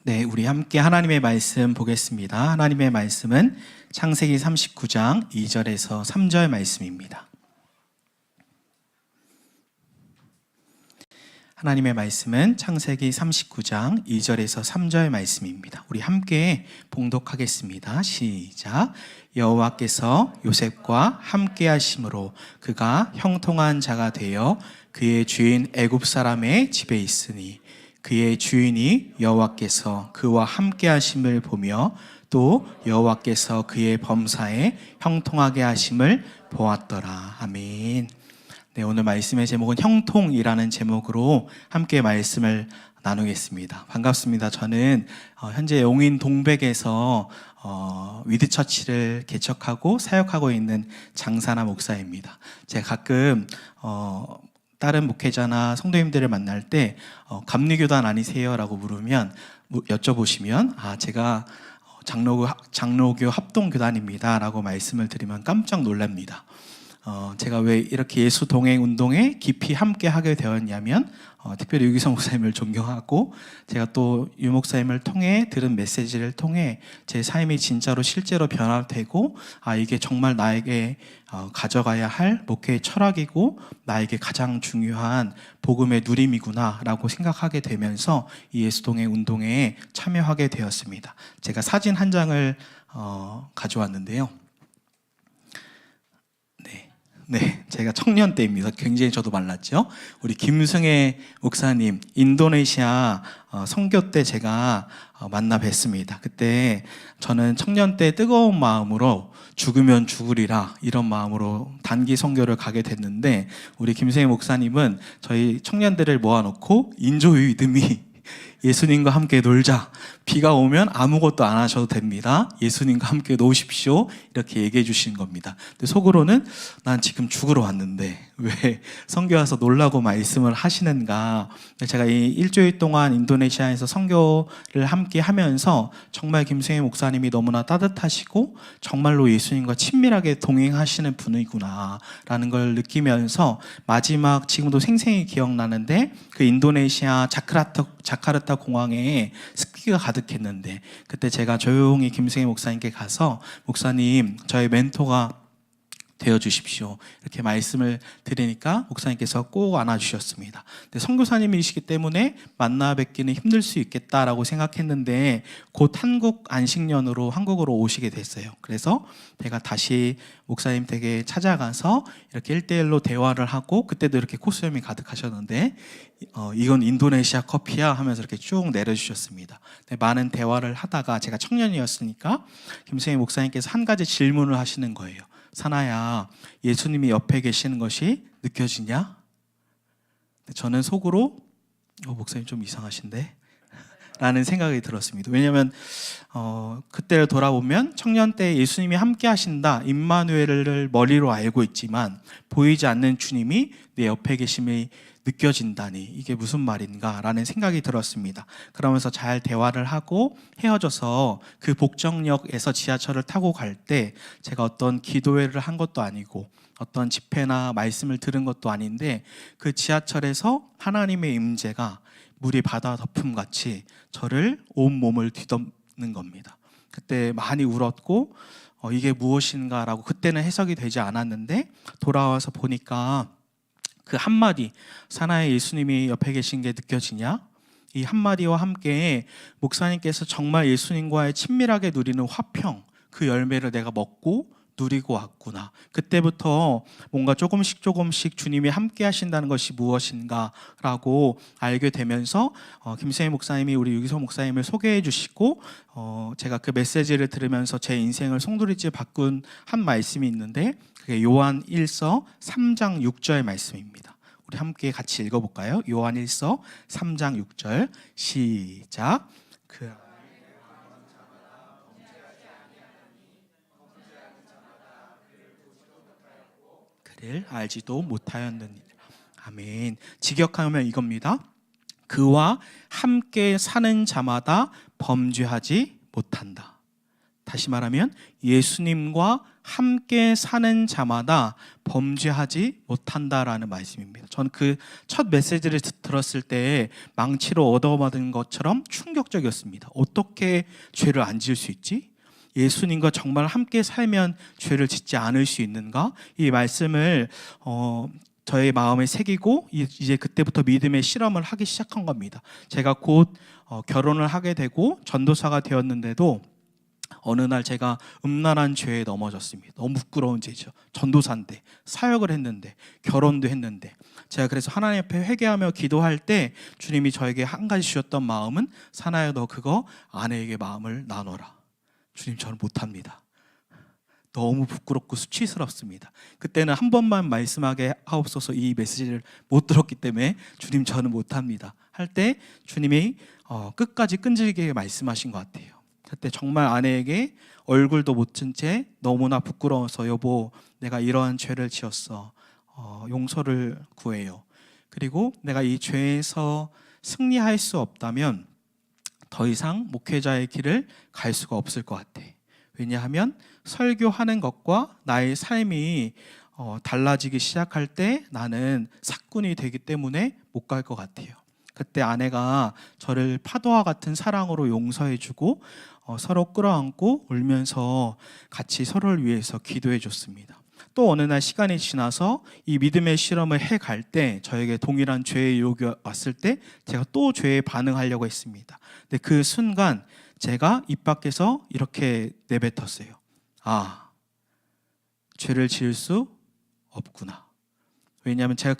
네, 우리 함께 하나님의 말씀 보겠습니다. 하나님의 말씀은 창세기 39장 2절에서 3절 말씀입니다. 하나님의 말씀은 창세기 39장 2절에서 3절 말씀입니다. 우리 함께 봉독하겠습니다. 시작. 여호와께서 요셉과 함께 하심으로 그가 형통한 자가 되어 그의 주인 애굽 사람의 집에 있으니 그의 주인이 여호와께서 그와 함께 하심을 보며 또 여호와께서 그의 범사에 형통하게 하심을 보았더라. 아멘. 네, 오늘 말씀의 제목은 형통이라는 제목으로 함께 말씀을 나누겠습니다. 반갑습니다. 저는 현재 용인 동백에서 위드처치를 개척하고 사역하고 있는 장사나 목사입니다. 제가 가끔 다른 목회자나 성도님들을 만날 때 감리교단 아니세요? 라고 물으면 여쭤보시면 제가 장로교 합동교단입니다 라고 말씀을 드리면 깜짝 놀랍니다. 제가 왜 이렇게 예수 동행 운동에 깊이 함께 하게 되었냐면 특별히 유기성 목사님을 존경하고 제가 또 유 목사님을 통해 들은 메시지를 통해 제 삶이 진짜로 실제로 변화되고 이게 정말 나에게 가져가야 할 목회의 철학이고 나에게 가장 중요한 복음의 누림이구나 라고 생각하게 되면서 이 예수 동행 운동에 참여하게 되었습니다. 제가 사진 한 장을 가져왔는데요. 네, 제가 청년 때입니다. 굉장히 저도 말랐죠. 우리 김승혜 목사님 인도네시아 선교 때 제가 만나 뵀습니다. 그때 저는 청년 때 뜨거운 마음으로 죽으면 죽으리라 이런 마음으로 단기 선교를 가게 됐는데 우리 김승혜 목사님은 저희 청년들을 모아놓고 인조유이듬이 예수님과 함께 놀자. 비가 오면 아무것도 안 하셔도 됩니다. 예수님과 함께 노십시오. 이렇게 얘기해 주신 겁니다. 근데 속으로는 난 지금 죽으러 왔는데 왜 선교 와서 놀라고 말씀을 하시는가. 제가 이 일주일 동안 인도네시아에서 선교를 함께 하면서 정말 김승혜 목사님이 너무나 따뜻하시고 정말로 예수님과 친밀하게 동행하시는 분이구나 라는 걸 느끼면서 마지막 지금도 생생히 기억나는데 그 인도네시아 자카르타 공항에 습기가 가득했는데 그때 제가 조용히 김승혜 목사님께 가서 목사님 저의 멘토가 되어주십시오 이렇게 말씀을 드리니까 목사님께서 꼭 안아주셨습니다. 근데 선교사님이시기 때문에 만나 뵙기는 힘들 수 있겠다라고 생각했는데 곧 한국 안식년으로 한국으로 오시게 됐어요. 그래서 제가 다시 목사님 댁에 찾아가서 이렇게 1대1로 대화를 하고 그때도 이렇게 코수염이 가득하셨는데 이건 인도네시아 커피야 하면서 이렇게 쭉 내려주셨습니다. 많은 대화를 하다가 제가 청년이었으니까 김승혜 목사님께서 한 가지 질문을 하시는 거예요. 사나야, 예수님이 옆에 계시는 것이 느껴지냐? 저는 속으로 목사님 좀 이상하신데? 라는 생각이 들었습니다. 왜냐하면 그때를 돌아보면 청년 때 예수님이 함께 하신다 임마누엘을 머리로 알고 있지만 보이지 않는 주님이 내 옆에 계심이 느껴진다니 이게 무슨 말인가 라는 생각이 들었습니다. 그러면서 잘 대화를 하고 헤어져서 그 복정역에서 지하철을 타고 갈 때 제가 어떤 기도회를 한 것도 아니고 어떤 집회나 말씀을 들은 것도 아닌데 그 지하철에서 하나님의 임재가 물이 바다 덮음같이 저를 온몸을 뒤덮는 겁니다. 그때 많이 울었고 이게 무엇인가라고 그때는 해석이 되지 않았는데 돌아와서 보니까 그 한마디 사나의 예수님이 옆에 계신 게 느껴지냐? 이 한마디와 함께 목사님께서 정말 예수님과의 친밀하게 누리는 화평 그 열매를 내가 먹고 누리고 왔구나. 그때부터 뭔가 조금씩 주님이 함께 하신다는 것이 무엇인가라고 알게 되면서 김승혜 목사님이 우리 유기성 목사님을 소개해 주시고 제가 그 메시지를 들으면서 제 인생을 송두리째 바꾼 한 말씀이 있는데 그게 요한 1서 3장 6절 말씀입니다. 우리 함께 같이 읽어볼까요? 요한 1서 3장 6절 시작. 그를 알지도 못하였느니라. 아멘. 직역하면 이겁니다. 그와 함께 사는 자마다 범죄하지 못한다. 다시 말하면 예수님과 함께 사는 자마다 범죄하지 못한다라는 말씀입니다. 저는 그 첫 메시지를 들었을 때 망치로 얻어맞은 것처럼 충격적이었습니다. 어떻게 죄를 안 지을 수 있지? 예수님과 정말 함께 살면 죄를 짓지 않을 수 있는가? 이 말씀을 저의 마음에 새기고 이제 그때부터 믿음의 실험을 하기 시작한 겁니다. 제가 곧 결혼을 하게 되고 전도사가 되었는데도 어느 날 제가 음란한 죄에 넘어졌습니다. 너무 부끄러운 죄죠. 전도사인데, 사역을 했는데, 결혼도 했는데, 제가 그래서 하나님 앞에 회개하며 기도할 때 주님이 저에게 한 가지 주셨던 마음은, 사나야 너 그거 아내에게 마음을 나눠라. 주님, 저는 못합니다. 너무 부끄럽고 수치스럽습니다. 그때는 한 번만 말씀하게 하옵소서 이 메시지를 못 들었기 때문에 주님 저는 못합니다 할 때 주님이 끝까지 끈질기게 말씀하신 것 같아요. 그때 정말 아내에게 얼굴도 못 든 채 너무나 부끄러워서 여보 내가 이러한 죄를 지었어. 용서를 구해요. 그리고 내가 이 죄에서 승리할 수 없다면 더 이상 목회자의 길을 갈 수가 없을 것 같아. 왜냐하면 설교하는 것과 나의 삶이 달라지기 시작할 때 나는 사꾼이 되기 때문에 못 갈 것 같아요. 그때 아내가 저를 파도와 같은 사랑으로 용서해주고 서로 끌어안고 울면서 같이 서로를 위해서 기도해 줬습니다. 또 어느 날 시간이 지나서 이 믿음의 실험을 해갈 때 저에게 동일한 죄의 유혹이 왔을 때 제가 또 죄에 반응하려고 했습니다. 근데 그 순간 제가 입 밖에서 이렇게 내뱉었어요. 아, 죄를 지을 수 없구나. 왜냐하면 제가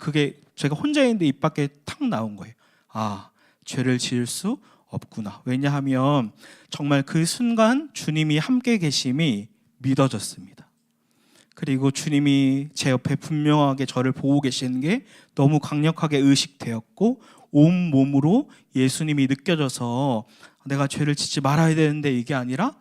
혼자 있는데 입 밖에 탁 나온 거예요. 아, 죄를 지을 수 없구나. 왜냐하면 정말 그 순간 주님이 함께 계심이 믿어졌습니다. 그리고 주님이 제 옆에 분명하게 저를 보고 계시는 게 너무 강력하게 의식되었고 온 몸으로 예수님이 느껴져서 내가 죄를 짓지 말아야 되는데 이게 아니라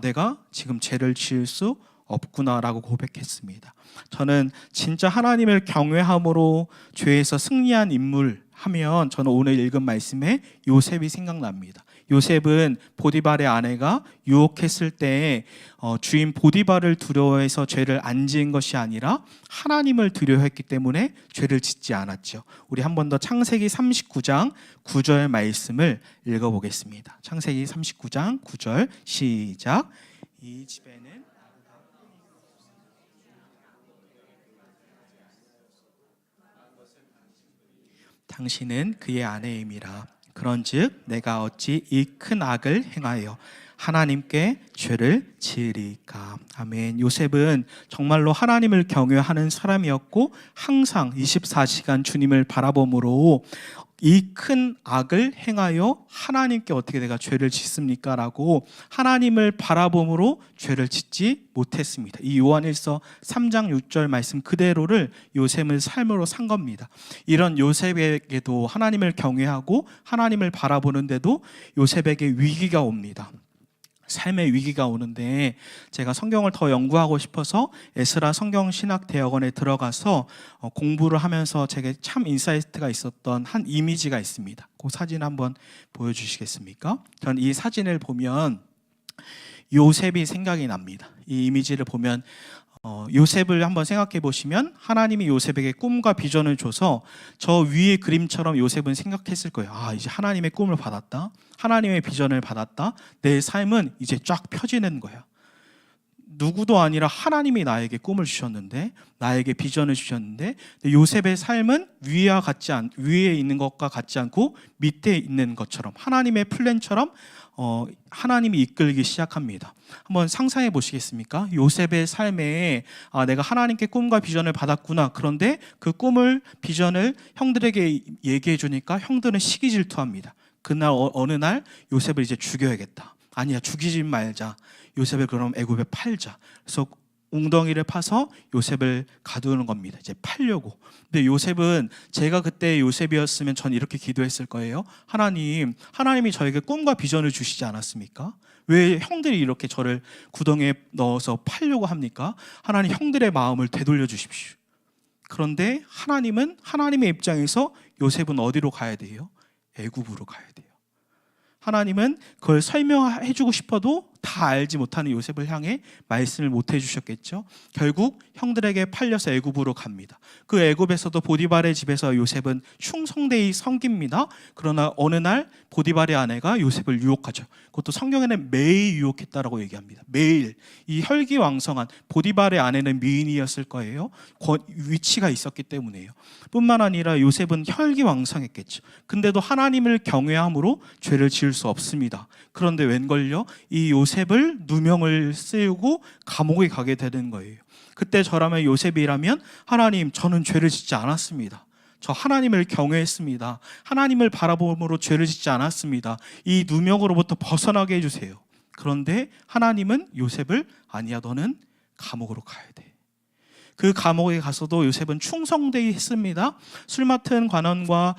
내가 지금 죄를 지을 수 없구나라고 고백했습니다. 저는 진짜 하나님을 경외함으로 죄에서 승리한 인물 하면 저는 오늘 읽은 말씀에 요셉이 생각납니다. 요셉은 보디발의 아내가 유혹했을 때 주인 보디발을 두려워해서 죄를 안 지은 것이 아니라 하나님을 두려워했기 때문에 죄를 짓지 않았죠. 우리 한 번 더 창세기 39장 9절 말씀을 읽어보겠습니다. 창세기 39장 9절 시작. 이 집에는 당신은 그의 아내임이라. 그런즉 내가 어찌 이 큰 악을 행하여 하나님께 죄를 지으리까. 아멘. 요셉은 정말로 하나님을 경외하는 사람이었고 항상 24시간 주님을 바라봄으로 이 큰 악을 행하여 하나님께 어떻게 내가 죄를 짓습니까? 라고 하나님을 바라봄으로 죄를 짓지 못했습니다. 이 요한일서 3장 6절 말씀 그대로를 요셉의 삶으로 산 겁니다. 이런 요셉에게도 하나님을 경외하고 하나님을 바라보는데도 요셉에게 위기가 옵니다. 삶의 위기가 오는데 제가 성경을 더 연구하고 싶어서 에스라 성경신학대학원에 들어가서 공부를 하면서 제게 참 인사이트가 있었던 한 이미지가 있습니다. 그 사진 한번 보여주시겠습니까? 전 이 사진을 보면 요셉이 생각이 납니다. 이 이미지를 보면 요셉을 한번 생각해 보시면 하나님이 요셉에게 꿈과 비전을 줘서 저 위의 그림처럼 요셉은 생각했을 거예요. 이제 하나님의 꿈을 받았다. 하나님의 비전을 받았다. 내 삶은 이제 쫙 펴지는 거야. 누구도 아니라 하나님이 나에게 꿈을 주셨는데, 나에게 비전을 주셨는데, 요셉의 삶은 위에 있는 것과 같지 않고 밑에 있는 것처럼 하나님의 플랜처럼 하나님이 이끌기 시작합니다. 한번 상상해 보시겠습니까? 요셉의 삶에 내가 하나님께 꿈과 비전을 받았구나. 그런데 그 꿈을 비전을 형들에게 얘기해 주니까 형들은 시기 질투합니다. 그날 어느 날 요셉을 이제 죽여야겠다. 아니야, 죽이지 말자. 요셉을 그럼 애굽에 팔자. 그래서 웅덩이를 파서 요셉을 가두는 겁니다. 이제 팔려고. 근데 요셉은 제가 그때 요셉이었으면 전 이렇게 기도했을 거예요. 하나님이 저에게 꿈과 비전을 주시지 않았습니까? 왜 형들이 이렇게 저를 구덩이에 넣어서 팔려고 합니까? 하나님, 형들의 마음을 되돌려 주십시오. 그런데 하나님은 하나님의 입장에서 요셉은 어디로 가야 돼요? 애굽으로 가야 돼요. 하나님은 그걸 설명해 주고 싶어도 다 알지 못하는 요셉을 향해 말씀을 못 해주셨겠죠. 결국 형들에게 팔려서 애굽으로 갑니다. 그 애굽에서도 보디발의 집에서 요셉은 충성되이 섬깁니다. 그러나 어느 날 보디발의 아내가 요셉을 유혹하죠. 그것도 성경에는 매일 유혹했다라고 얘기합니다. 매일. 이 혈기왕성한 보디발의 아내는 미인이었을 거예요. 위치가 있었기 때문이에요. 뿐만 아니라 요셉은 혈기왕성했겠죠. 근데도 하나님을 경외함으로 죄를 지을 수 없습니다. 그런데 웬걸요? 이 요셉을 누명을 쓰고 감옥에 가게 되는 거예요. 그때 저라면 요셉이라면 하나님, 저는 죄를 짓지 않았습니다. 저 하나님을 경외했습니다. 하나님을 바라봄으로 죄를 짓지 않았습니다. 이 누명으로부터 벗어나게 해주세요. 그런데 하나님은 요셉을 아니야, 너는 감옥으로 가야 돼. 그 감옥에 가서도 요셉은 충성되이 했습니다. 술 맡은 관원과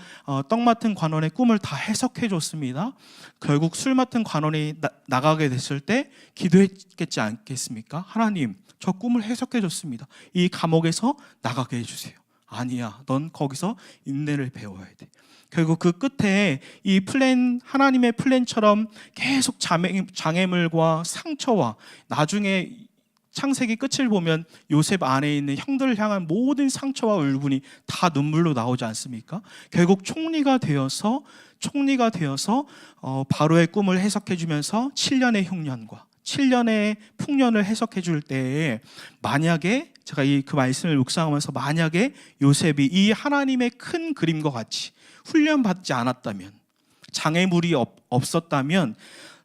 떡 맡은 관원의 꿈을 다 해석해 줬습니다. 결국 술 맡은 관원이 나가게 됐을 때 기도했겠지 않겠습니까? 하나님, 저 꿈을 해석해 줬습니다. 이 감옥에서 나가게 해주세요. 아니야, 넌 거기서 인내를 배워야 돼. 결국 그 끝에 이 플랜, 하나님의 플랜처럼 계속 장애물과 상처와 나중에 창세기 끝을 보면 요셉 안에 있는 형들을 향한 모든 상처와 울분이 다 눈물로 나오지 않습니까? 결국 총리가 되어서 바로의 꿈을 해석해 주면서 7년의 흉년과 7년의 풍년을 해석해 줄 때에, 만약에 제가 그 말씀을 묵상하면서 만약에 요셉이 이 하나님의 큰 그림과 같이 훈련받지 않았다면, 장애물이 없었다면,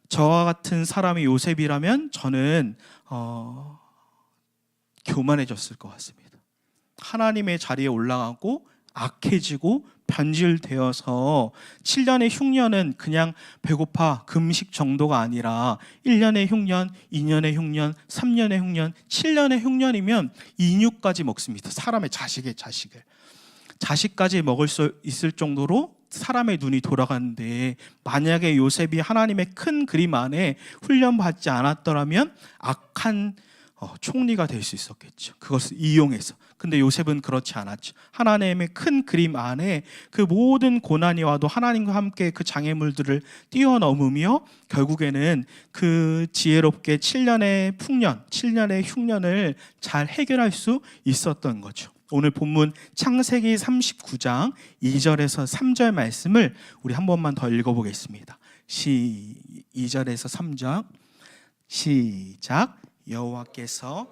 저와 같은 사람이 요셉이라면 저는 교만해졌을 것 같습니다. 하나님의 자리에 올라가고 악해지고 변질되어서 7년의 흉년은 그냥 배고파 금식 정도가 아니라 1년의 흉년, 2년의 흉년, 3년의 흉년, 7년의 흉년이면 인육까지 먹습니다. 사람의 자식까지 먹을 수 있을 정도로 사람의 눈이 돌아가는데, 만약에 요셉이 하나님의 큰 그림 안에 훈련받지 않았더라면 악한 총리가 될 수 있었겠죠. 그것을 이용해서. 근데 요셉은 그렇지 않았죠. 하나님의 큰 그림 안에 그 모든 고난이 와도 하나님과 함께 그 장애물들을 뛰어넘으며 결국에는 그 지혜롭게 7년의 풍년, 7년의 흉년을 잘 해결할 수 있었던 거죠. 오늘 본문 창세기 39장 2절에서 3절 말씀을 우리 한 번만 더 읽어보겠습니다. 2절에서 3절 시작. 여호와께서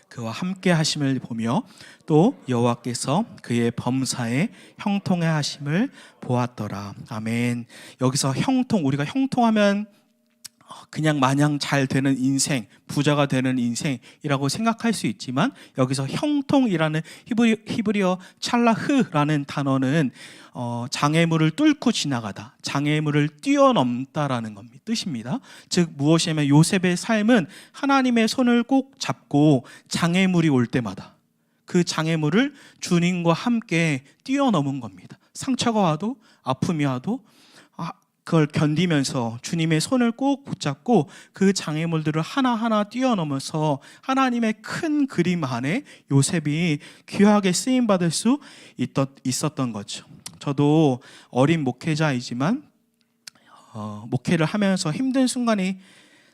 그와 함께 하심을 보며 또 여호와께서 그의 범사에 형통해 하심을 보았더라. 아멘. 여기서 형통, 우리가 형통하면 그냥 마냥 잘 되는 인생, 부자가 되는 인생이라고 생각할 수 있지만, 여기서 형통이라는 히브리어 찰라흐라는 단어는 장애물을 뚫고 지나가다, 장애물을 뛰어넘다라는 겁니다. 뜻입니다. 즉 무엇이냐면 요셉의 삶은 하나님의 손을 꼭 잡고 장애물이 올 때마다 그 장애물을 주님과 함께 뛰어넘은 겁니다. 상처가 와도 아픔이 와도 그걸 견디면서 주님의 손을 꼭 붙잡고 그 장애물들을 하나하나 뛰어넘어서 하나님의 큰 그림 안에 요셉이 귀하게 쓰임받을 수 있었던 거죠. 저도 어린 목회자이지만 목회를 하면서 힘든 순간이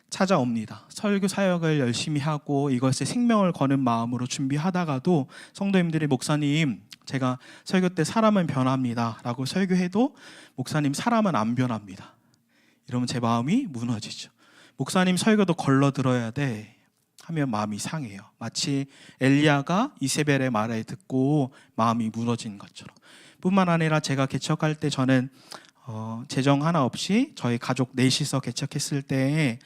찾아옵니다. 설교 사역을 열심히 하고 이것에 생명을 거는 마음으로 준비하다가도 성도님들이, 목사님, 제가 설교 때 사람은 변합니다 라고 설교해도 목사님, 사람은 안 변합니다, 이러면 제 마음이 무너지죠. 목사님 설교도 걸러 들어야 돼 하면 마음이 상해요. 마치 엘리야가 이세벨의 말을 듣고 마음이 무너진 것처럼. 뿐만 아니라 제가 개척할 때 저는 재정 하나 없이 저희 가족 넷이서 개척했을 때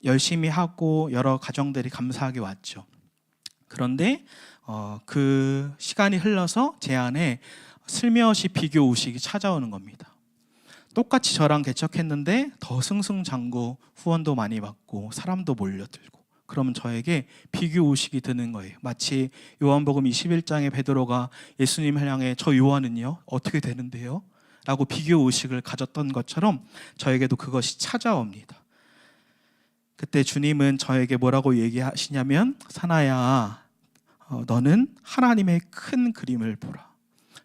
열심히 하고 여러 가정들이 감사하게 왔죠. 그런데 그 시간이 흘러서 제 안에 슬며시 비교 의식이 찾아오는 겁니다. 똑같이 저랑 개척했는데 더 승승장구, 후원도 많이 받고 사람도 몰려들고, 그러면 저에게 비교 의식이 드는 거예요. 마치 요한복음 21장에 베드로가 예수님을 향해 저 요한은요 어떻게 되는데요? 라고 비교 의식을 가졌던 것처럼 저에게도 그것이 찾아옵니다. 그때 주님은 저에게 뭐라고 얘기하시냐면, 사나야, 너는 하나님의 큰 그림을 보라.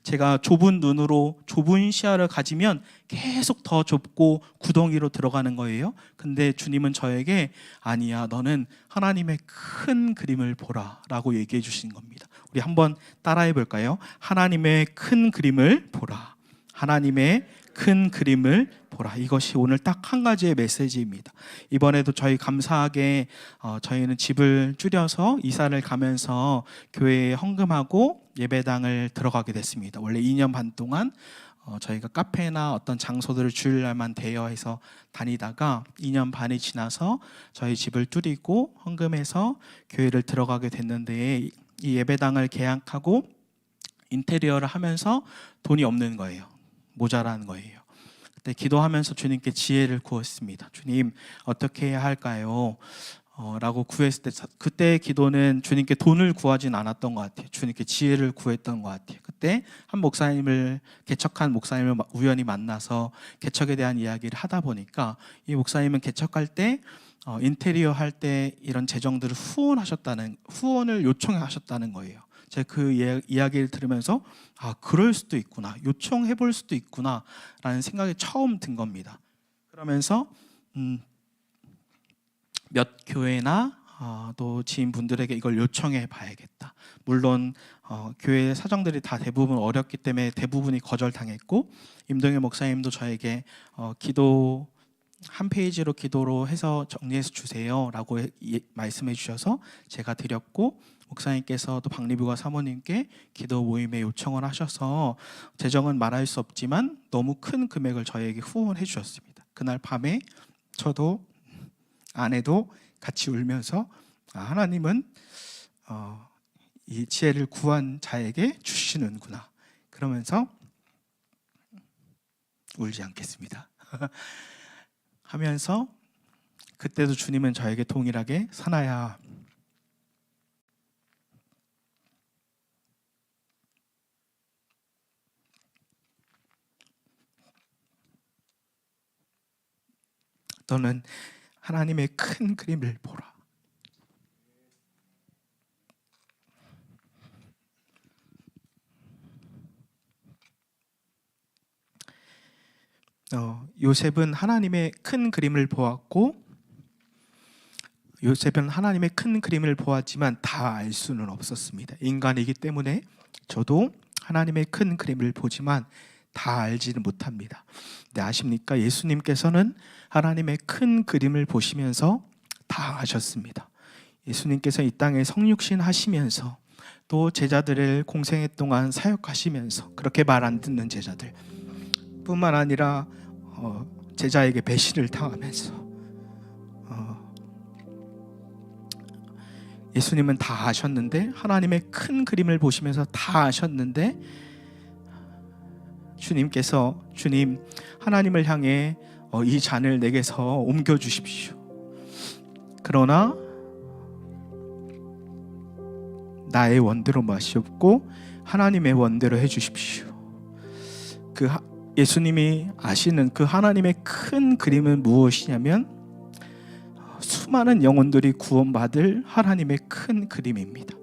제가 좁은 눈으로 좁은 시야를 가지면 계속 더 좁고 구덩이로 들어가는 거예요. 근데 주님은 저에게 아니야, 너는 하나님의 큰 그림을 보라 라고 얘기해 주신 겁니다. 우리 한번 따라해 볼까요? 하나님의 큰 그림을 보라. 하나님의 큰 그림을 보라. 이것이 오늘 딱 한 가지의 메시지입니다. 이번에도 저희 감사하게 저희는 집을 줄여서 이사를 가면서 교회에 헌금하고 예배당을 들어가게 됐습니다. 원래 2년 반 동안 저희가 카페나 어떤 장소들을 주일날만 대여해서 다니다가 2년 반이 지나서 저희 집을 줄이고 헌금해서 교회를 들어가게 됐는데, 이 예배당을 계약하고 인테리어를 하면서 돈이 없는 거예요. 모자라는 거예요. 그때 기도하면서 주님께 지혜를 구했습니다. 주님, 어떻게 해야 할까요? 라고 구했을 때, 그때 기도는 주님께 돈을 구하진 않았던 것 같아요. 주님께 지혜를 구했던 것 같아요. 그때 한 목사님을, 개척한 목사님을 우연히 만나서 개척에 대한 이야기를 하다 보니까, 이 목사님은 개척할 때 인테리어 할 때 이런 재정들을 후원을 요청하셨다는 거예요. 제가 그 이야기를 들으면서 그럴 수도 있구나, 요청해 볼 수도 있구나 라는 생각이 처음 든 겁니다. 그러면서 몇 교회나 또 지인분들에게 이걸 요청해 봐야겠다. 물론 교회 사정들이 다 대부분 어렵기 때문에 대부분이 거절당했고, 임동현 목사님도 저에게 기도 한 페이지로 기도로 해서 정리해서 주세요 라고 말씀해 주셔서 제가 드렸고, 목사님께서도 박리부가 사모님께 기도 모임에 요청을 하셔서 재정은 말할 수 없지만 너무 큰 금액을 저에게 후원해 주셨습니다. 그날 밤에 저도 아내도 같이 울면서 하나님은 이 지혜를 구한 자에게 주시는구나, 그러면서 울지 않겠습니다 하면서, 그때도 주님은 저에게 동일하게 사나야, 너는 하나님의 큰 그림을 보라. 요셉은 하나님의 큰 그림을 보았고, 요셉은 하나님의 큰 그림을 보았지만 다 알 수는 없었습니다. 인간이기 때문에 저도 하나님의 큰 그림을 보지만 다 알지는 못합니다. 근데 아십니까? 예수님께서는 하나님의 큰 그림을 보시면서 다 아셨습니다. 예수님께서 이 땅에 성육신 하시면서 또 제자들을 공생애 동안 사역하시면서 그렇게 말 안 듣는 제자들 뿐만 아니라 제자에게 배신을 당하면서 예수님은 다 아셨는데, 하나님의 큰 그림을 보시면서 다 아셨는데, 주님 하나님을 향해 이 잔을 내게서 옮겨주십시오. 그러나 나의 원대로 마시옵고 하나님의 원대로 해주십시오. 예수님이 아시는 그 하나님의 큰 그림은 무엇이냐면 수많은 영혼들이 구원받을 하나님의 큰 그림입니다.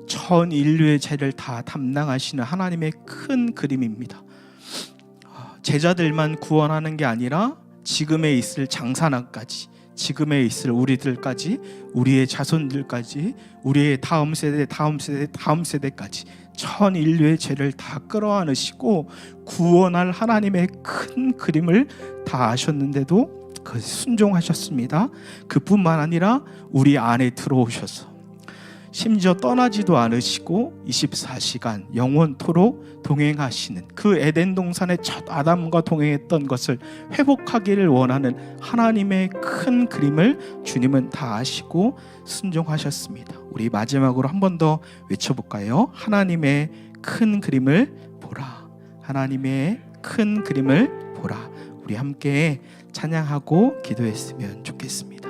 전 인류의 죄를 다 담당하시는 하나님의 큰 그림입니다. 제자들만 구원하는 게 아니라 지금에 있을 장사나까지, 지금에 있을 우리들까지, 우리의 자손들까지, 우리의 다음 세대까지 전 인류의 죄를 다 끌어안으시고 구원할 하나님의 큰 그림을 다 아셨는데도 순종하셨습니다. 그뿐만 아니라 우리 안에 들어오셔서 심지어 떠나지도 않으시고 24시간 영원토록 동행하시는, 그 에덴 동산의 첫 아담과 동행했던 것을 회복하기를 원하는 하나님의 큰 그림을 주님은 다 아시고 순종하셨습니다. 우리 마지막으로 한 번 더 외쳐볼까요? 하나님의 큰 그림을 보라. 하나님의 큰 그림을 보라. 우리 함께 찬양하고 기도했으면 좋겠습니다.